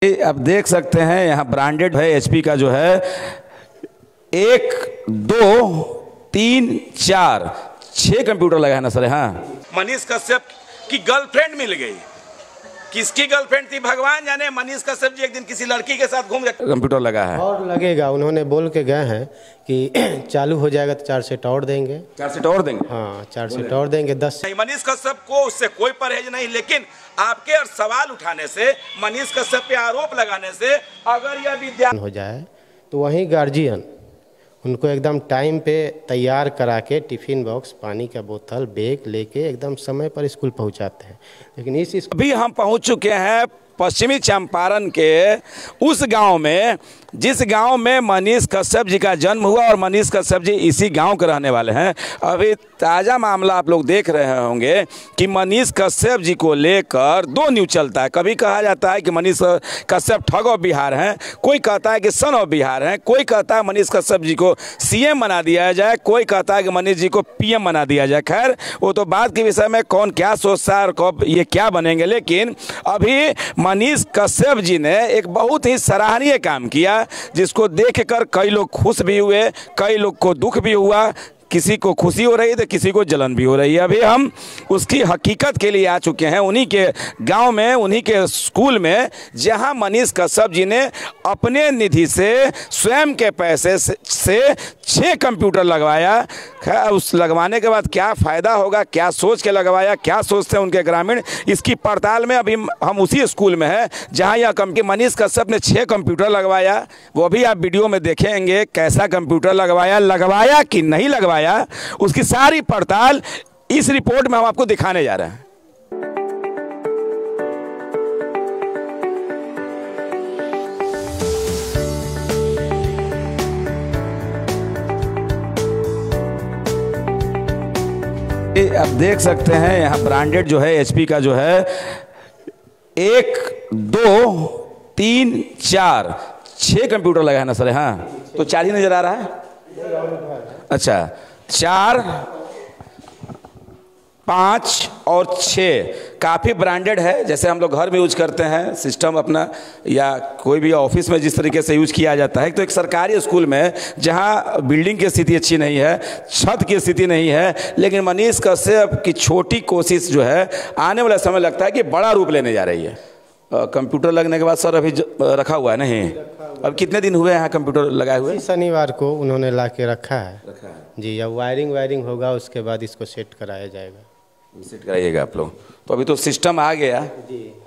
अब देख सकते हैं यहाँ ब्रांडेड है एचपी का जो है 1 2 3 4 6 कंप्यूटर लगा है ना सर। हाँ, मनीष कश्यप की गर्लफ्रेंड मिल गई। किसकी गर्लफ्रेंड थी भगवान जाने। मनीष कश्यप जी एक दिन किसी लड़की के साथ घूम गए, कंप्यूटर लगा है और लगेगा। उन्होंने बोल के गए हैं कि चालू हो जाएगा तो 4 सेट और देंगे। 4 सेट और देंगे। हाँ, 4 सेट और देंगे। 10 मनीष कश्यप को उससे कोई परहेज नहीं, लेकिन आपके और सवाल उठाने से, मनीष कश्यप पे आरोप लगाने से अगर यह विद्यार्थी हो जाए तो वहीं गार्जियन उनको एकदम टाइम पे तैयार करा के टिफिन बॉक्स, पानी का बोतल, बैग लेके एकदम समय पर स्कूल पहुंचाते हैं। लेकिन इस अभी हम पहुंच चुके हैं पश्चिमी चंपारण के उस गांव में जिस गांव में मनीष कश्यप जी का जन्म हुआ और मनीष कश्यप जी इसी गांव के रहने वाले हैं। अभी ताज़ा मामला आप लोग देख रहे होंगे कि मनीष कश्यप जी को लेकर 2 न्यूज़ चलता है। कभी कहा जाता है कि मनीष कश्यप ठग ऑफ बिहार हैं, कोई कहता है कि सन ऑफ बिहार हैं, कोई कहता है मनीष कश्यप जी को सीएम बना दिया जाए, कोई कहता है कि मनीष जी को पीएम बना दिया जाए। खैर, वो तो बात के विषय में कौन क्या सोचता है और कब ये क्या बनेंगे। लेकिन अभी मनीष कश्यप जी ने एक बहुत ही सराहनीय काम किया जिसको देखकर कई लोग खुश भी हुए, कई लोग को दुख भी हुआ, किसी को खुशी हो रही है तो किसी को जलन भी हो रही है। अभी हम उसकी हकीकत के लिए आ चुके हैं उन्हीं के गांव में, उन्हीं के स्कूल में, जहां मनीष कश्यप जी ने अपने निधि से स्वयं के पैसे से 6 कंप्यूटर लगवाया। उस लगवाने के बाद क्या फ़ायदा होगा, क्या सोच के लगवाया, क्या सोचते हैं उनके ग्रामीण, इसकी पड़ताल में अभी हम उसी स्कूल में हैं जहां यह मनीष कश्यप ने 6 कंप्यूटर लगवाया। वो भी आप वीडियो में देखेंगे कैसा कंप्यूटर लगवाया कि नहीं लगवाया, उसकी सारी पड़ताल इस रिपोर्ट में हम आपको दिखाने जा रहे हैं। अब देख सकते हैं यहाँ ब्रांडेड जो है एचपी का जो है 1 2 3 4 6 कंप्यूटर लगा है ना सर। हाँ, तो 4 ही नजर आ रहा है। अच्छा, 4 5 और 6 काफ़ी ब्रांडेड है। जैसे हम लोग घर में यूज करते हैं सिस्टम अपना, या कोई भी ऑफिस में जिस तरीके से यूज किया जाता है। तो एक सरकारी स्कूल में जहां बिल्डिंग की स्थिति अच्छी नहीं है, छत की स्थिति नहीं है, लेकिन मनीष कश्यप की छोटी कोशिश जो है आने वाला समय लगता है कि बड़ा रूप लेने जा रही है। कंप्यूटर लगने के बाद सर अभी रखा हुआ है नहीं, अब कितने दिन हुए यहाँ कंप्यूटर लगाए हुए? शनिवार को उन्होंने ला के रखा है जी। अब वायरिंग होगा, उसके बाद इसको सेट कराया जाएगा। सेट कराइएगा आप लोग। तो अभी तो सिस्टम आ गया।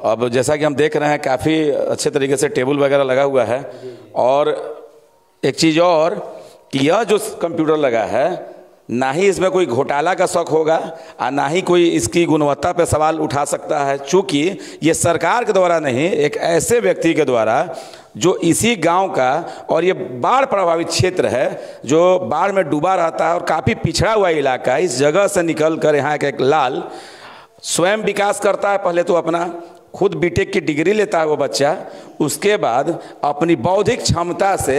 अब जैसा कि हम देख रहे हैं काफ़ी अच्छे तरीके से टेबल वगैरह लगा हुआ है। और एक चीज़ और कि यह जो कंप्यूटर लगा है, ना ही इसमें कोई घोटाला का शक होगा और ना ही कोई इसकी गुणवत्ता पर सवाल उठा सकता है, चूँकि ये सरकार के द्वारा नहीं, एक ऐसे व्यक्ति के द्वारा जो इसी गांव का, और ये बाढ़ प्रभावित क्षेत्र है जो बाढ़ में डूबा रहता है और काफ़ी पिछड़ा हुआ इलाका है। इस जगह से निकल कर यहाँ का एक लाल स्वयं विकास करता है। पहले तो अपना खुद बीटेक की डिग्री लेता है वो बच्चा, उसके बाद अपनी बौद्धिक क्षमता से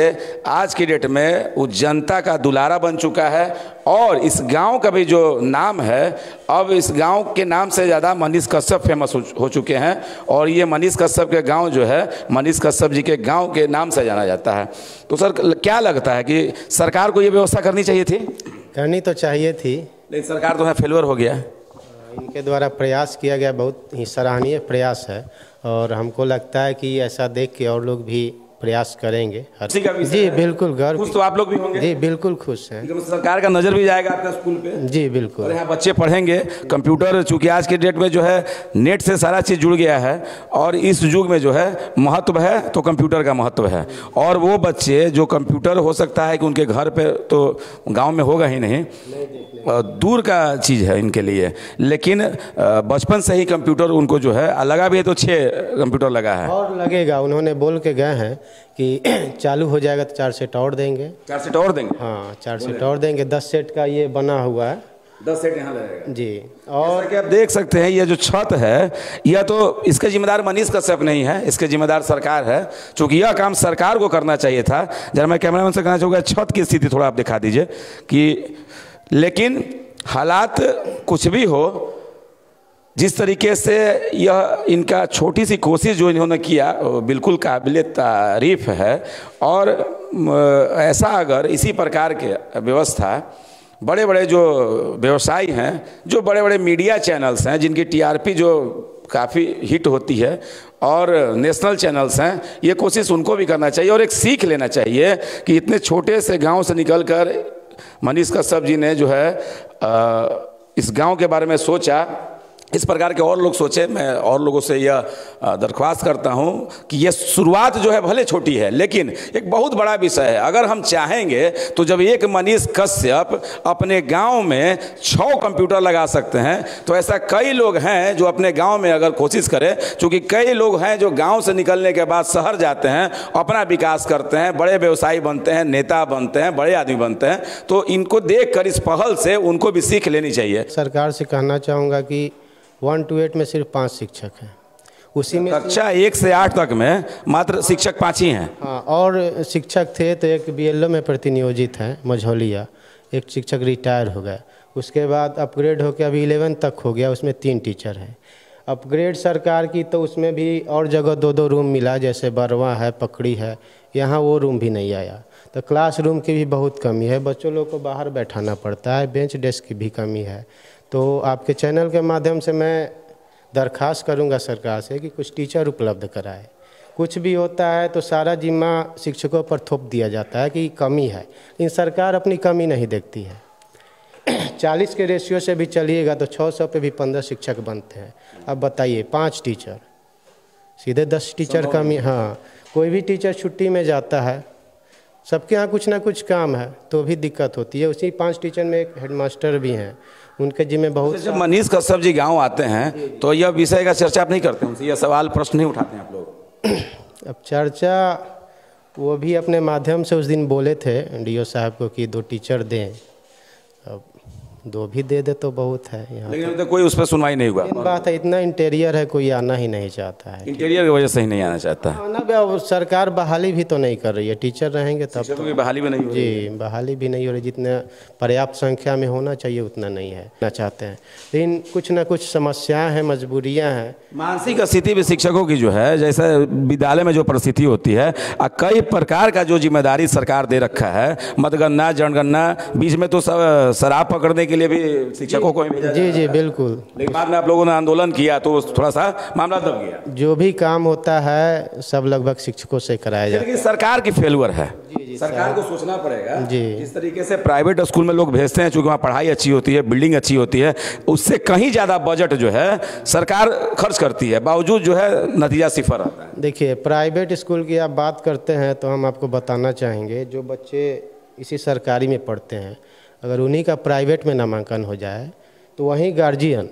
आज की डेट में वो जनता का दुलारा बन चुका है। और इस गांव का भी जो नाम है, अब इस गांव के नाम से ज़्यादा मनीष कश्यप फेमस हो चुके हैं। और ये मनीष कश्यप के गांव जो है मनीष कश्यप जी के गांव के नाम से जाना जाता है। तो सर क्या लगता है कि सरकार को ये व्यवस्था करनी चाहिए थी? करनी तो चाहिए थी, लेकिन सरकार तो है फेलवर हो गया। इनके द्वारा प्रयास किया गया, बहुत ही सराहनीय प्रयास है। और हमको लगता है कि ऐसा देख के और लोग भी प्रयास करेंगे। जी बिल्कुल, गर्व। खुश तो आप लोग भी होंगे? जी बिल्कुल खुश हैं। सरकार का नज़र भी जाएगा आपका स्कूल पे? जी बिल्कुल। और यहाँ बच्चे पढ़ेंगे कंप्यूटर, चूँकि आज के डेट में जो है नेट से सारा चीज़ जुड़ गया है और इस युग में जो है महत्व है तो कंप्यूटर का महत्व है। और वो बच्चे जो कंप्यूटर हो सकता है कि उनके घर पे तो गांव में होगा ही नहीं, दूर का चीज़ है इनके लिए, लेकिन बचपन से ही कंप्यूटर उनको जो है लगा भी है। तो 6 कंप्यूटर लगा है और लगेगा। उन्होंने बोल के गए हैं कि चालू हो जाएगा तो 4 सेट और देंगे। 4 सेट और देंगे? हाँ, 4 सेट और देंगे। 10 सेट का ये बना हुआ है, 10 सेट यहाँ लगेगा जी। और क्या आप देख सकते हैं ये जो छत है, यह तो इसके जिम्मेदार मनीष कश्यप नहीं है, इसके जिम्मेदार सरकार है। चूँकि यह काम सरकार को करना चाहिए था। जरा मैं कैमरामैन से कहना चाहूँगा छत की स्थिति थोड़ा आप दिखा दीजिए कि, लेकिन हालात कुछ भी हो, जिस तरीके से यह इनका छोटी सी कोशिश जो इन्होंने किया बिल्कुल काबिल तारीफ है। और ऐसा अगर इसी प्रकार के व्यवस्था बड़े बड़े जो व्यवसायी हैं, जो बड़े बड़े मीडिया चैनल्स हैं जिनकी टीआरपी जो काफ़ी हिट होती है और नेशनल चैनल्स हैं, ये कोशिश उनको भी करना चाहिए और एक सीख लेना चाहिए कि इतने छोटे से गांव से निकलकर मनीष कश्यप जी ने जो है इस गांव के बारे में सोचा। इस प्रकार के और लोग सोचे। मैं और लोगों से यह दरख्वास्त करता हूं कि यह शुरुआत जो है भले छोटी है लेकिन एक बहुत बड़ा विषय है। अगर हम चाहेंगे तो जब एक मनीष कश्यप अपने गांव में 6 कंप्यूटर लगा सकते हैं तो ऐसा कई लोग हैं जो अपने गांव में अगर कोशिश करें, क्योंकि कई लोग हैं जो गांव से निकलने के बाद शहर जाते हैं, अपना विकास करते हैं, बड़े व्यवसायी बनते हैं, नेता बनते हैं, बड़े आदमी बनते हैं, तो इनको देख कर इस पहल से उनको भी सीख लेनी चाहिए। सरकार से कहना चाहूँगा कि 1 to 8 में सिर्फ 5 शिक्षक हैं, उसी में कक्षा 1 से 8 तक में मात्र शिक्षक 5 ही हैं। हाँ, और शिक्षक थे तो एक बीएलओ में प्रतिनियोजित हैं मझौलिया, एक शिक्षक रिटायर हो गया, उसके बाद अपग्रेड होकर अभी 11 तक हो गया, उसमें 3 टीचर हैं। अपग्रेड सरकार की तो उसमें भी और जगह 2-2 रूम मिला, जैसे बरवा है, पकड़ी है, यहाँ वो रूम भी नहीं आया। तो क्लासरूम की भी बहुत कमी है, बच्चों लोग को बाहर बैठाना पड़ता है, बेंच डेस्क की भी कमी है। तो आपके चैनल के माध्यम से मैं दरख्वास्त करूंगा सरकार से कि कुछ टीचर उपलब्ध कराए। कुछ भी होता है तो सारा जिम्मा शिक्षकों पर थोप दिया जाता है कि कमी है, लेकिन सरकार अपनी कमी नहीं देखती है। 40 के रेशियो से भी चलिएगा तो 600 पे भी 15 शिक्षक बनते हैं। अब बताइए 5 टीचर, सीधे 10 टीचर कमी। हाँ, कोई भी टीचर छुट्टी में जाता है, सबके यहाँ कुछ ना कुछ काम है तो भी दिक्कत होती है। उसी 5 टीचर में एक हेडमास्टर भी हैं, उनके जिम्मे बहुत। जब मनीष कश्यप जी गांव आते हैं तो यह विषय का चर्चा आप नहीं करते, उनसे यह सवाल प्रश्न नहीं उठाते हैं आप लोग? अब चर्चा वो भी अपने माध्यम से उस दिन बोले थे डीओ साहब को कि 2 टीचर दें, अब 2 भी दे दे तो बहुत है यहाँ, लेकिन तो कोई उस पर सुनवाई नहीं हुआ। बात है, इतना इंटीरियर है, कोई आना ही नहीं चाहता है। इंटीरियर की वजह से ही नहीं आना चाहता। आना भी, और सरकार बहाली भी तो नहीं कर रही है, टीचर रहेंगे तब तो। की बहाली भी नहीं हो रही। जी, बहाली भी नहीं हो रही, जितना पर्याप्त संख्या में होना चाहिए उतना नहीं है ना चाहते हैं। लेकिन कुछ ना कुछ समस्याएं हैं, मजबूरियां हैं। मानसिक स्थिति भी शिक्षकों की जो है, जैसे विद्यालय में जो परिस्थिति होती है, कई प्रकार का जो जिम्मेदारी सरकार दे रखा है, मतगणना, जनगणना, बीच में तो शराब पकड़ने के लिए भी शिक्षकों को भेजा। जी जी बिल्कुल, लेकिन बाद में आप लोगों ने आंदोलन किया तो थोड़ा सा मामला दब गया। जो भी काम होता है सब लगभग शिक्षकों से कराया जाता है। लेकिन सरकार की फेल्यूर है, सरकार को सोचना पड़ेगा। जिस तरीके से प्राइवेट स्कूल में लोग भेजते हैं, चूंकि वहाँ पढ़ाई अच्छी होती है, बिल्डिंग अच्छी होती है, उससे कहीं ज़्यादा बजट जो है सरकार खर्च करती है, बावजूद जो है नतीजा सिफर आता है। देखिए, प्राइवेट स्कूल की आप बात करते हैं तो हम आपको बताना चाहेंगे, जो बच्चे इसी सरकारी में पढ़ते हैं, अगर उन्हीं का प्राइवेट में नामांकन हो जाए तो वहीं गार्जियन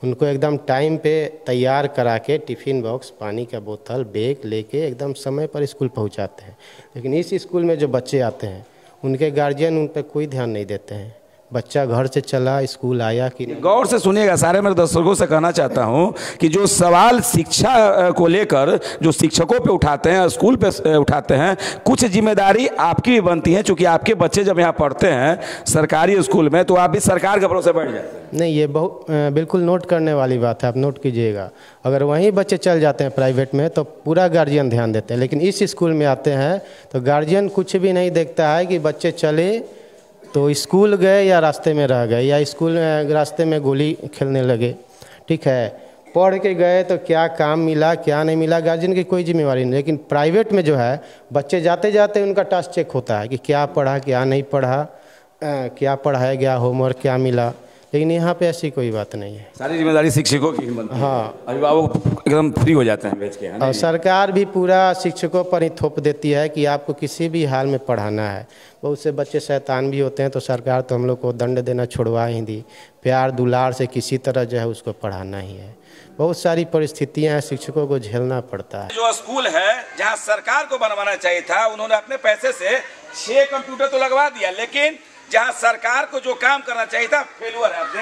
उनको एकदम टाइम पे तैयार करा के टिफ़िन बॉक्स, पानी का बोतल, बैग लेके एकदम समय पर स्कूल पहुंचाते हैं। लेकिन इस स्कूल में जो बच्चे आते हैं उनके गार्जियन उन पर कोई ध्यान नहीं देते हैं। बच्चा घर से चला, स्कूल आया कि नहीं। गौर से सुनिएगा, सारे मेरे दर्शकों से कहना चाहता हूं कि जो सवाल शिक्षा को लेकर जो शिक्षकों पे उठाते हैं, स्कूल पे उठाते हैं, कुछ जिम्मेदारी आपकी भी बनती है, क्योंकि आपके बच्चे जब यहाँ पढ़ते हैं सरकारी स्कूल में तो आप भी सरकार के भरोसे बैठ जाते हैं। नहीं, ये बहुत बिल्कुल नोट करने वाली बात है, आप नोट कीजिएगा। अगर वहीं बच्चे चल जाते हैं प्राइवेट में तो पूरा गार्जियन ध्यान देते हैं, लेकिन इस स्कूल में आते हैं तो गार्जियन कुछ भी नहीं देखता है कि बच्चे चले तो स्कूल गए या रास्ते में रह गए, या स्कूल रास्ते में गोली खेलने लगे, ठीक है, पढ़ के गए तो क्या काम मिला क्या नहीं मिला, गार्जियन की कोई जिम्मेवारी नहीं। लेकिन प्राइवेट में जो है बच्चे जाते जाते उनका टास्क चेक होता है कि क्या पढ़ा क्या नहीं पढ़ा, क्या पढ़ाया गया, होमवर्क क्या मिला। लेकिन यहाँ पे ऐसी कोई बात नहीं है, सारी जिम्मेदारी शिक्षकों की बनती है। हाँ, अभिभावक एकदम फ्री हो जाते हैं बेच के। और सरकार भी पूरा शिक्षकों पर ही थोप देती है कि आपको किसी भी हाल में पढ़ाना है। बहुत से बच्चे शैतान भी होते हैं तो सरकार तो हम लोग को दंड देना छुड़वा ही दी, प्यार दुलार से किसी तरह जो है उसको पढ़ाना ही है। बहुत सारी परिस्थितियां हैं, शिक्षकों को झेलना पड़ता है। जो स्कूल है जहां सरकार को बनवाना चाहिए था, उन्होंने अपने पैसे से 6 कंप्यूटर तो लगवा दिया, लेकिन जहां सरकार को जो काम करना चाहिए था फेलुअर है। आप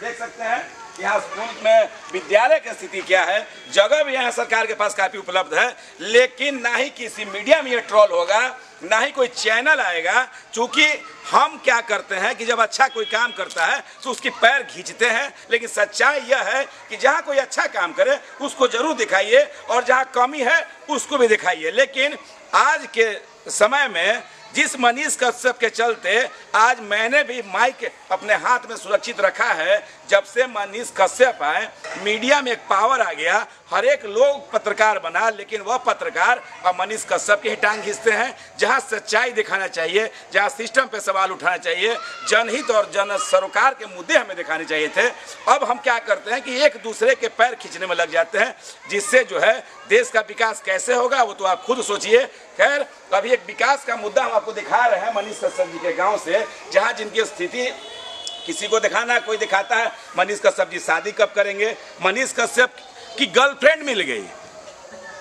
देख सकते हैं यहाँ स्कूल में विद्यालय की स्थिति क्या है, जगह भी यहाँ सरकार के पास काफ़ी उपलब्ध है, लेकिन ना ही किसी मीडिया में ये ट्रोल होगा, ना ही कोई चैनल आएगा। चूँकि हम क्या करते हैं कि जब अच्छा कोई काम करता है तो उसकी पैर खींचते हैं, लेकिन सच्चाई यह है कि जहाँ कोई अच्छा काम करे उसको जरूर दिखाइए और जहाँ कमी है उसको भी दिखाइए। लेकिन आज के समय में जिस मनीष कश्यप के चलते आज मैंने भी माइक अपने हाथ में सुरक्षित रखा है, जब से मनीष कश्यप आए मीडिया में एक पावर आ गया, हर एक लोग पत्रकार बना, लेकिन वह पत्रकार अब मनीष कश्यप की ही टांग खींचते हैं। जहां सच्चाई दिखाना चाहिए, जहां सिस्टम पे सवाल उठाना चाहिए, जनहित और जन सरोकार के मुद्दे हमें दिखाने चाहिए थे, अब हम क्या करते हैं कि एक दूसरे के पैर खींचने में लग जाते हैं, जिससे जो है देश का विकास कैसे होगा वो तो आप खुद सोचिए। खैर, अभी एक विकास का मुद्दा हम आपको दिखा रहे हैं मनीष कश्यप जी के गाँव से, जहाँ जिनकी स्थिति किसी को दिखाना, कोई दिखाता है मनीष कश्यप जी शादी कब करेंगे। मनीष कश्यप की गर्लफ्रेंड मिल गई,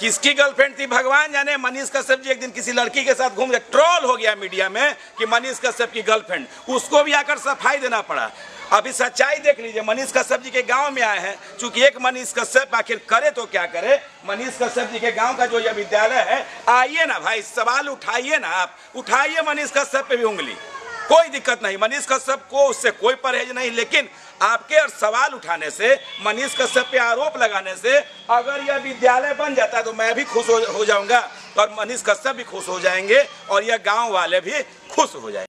किसकी गर्लफ्रेंड थी भगवान जाने। मनीष कश्यप जी एक दिन किसी लड़की के साथ घूम गए, ट्रोल हो गया मीडिया में कि मनीष कश्यप की गर्लफ्रेंड, उसको भी आकर सफाई देना पड़ा। अभी सच्चाई देख लीजिए, मनीष कश्यप जी के गांव में आए हैं, चूंकि एक मनीष कश्यप आखिर करे तो क्या करे। मनीष कश्यप जी के गांव का जो यह विद्यालय है, आइए ना भाई, सवाल उठाइए ना, आप उठाइए मनीष कश्यप पे भी उंगली, कोई दिक्कत नहीं। मनीष कश्यप को उससे कोई परहेज नहीं, लेकिन आपके और सवाल उठाने से, मनीष कश्यप पे आरोप लगाने से अगर यह विद्यालय बन जाता है तो मैं भी खुश हो जाऊंगा और मनीष कश्यप भी खुश हो जाएंगे और यह गांव वाले भी खुश हो जाएंगे।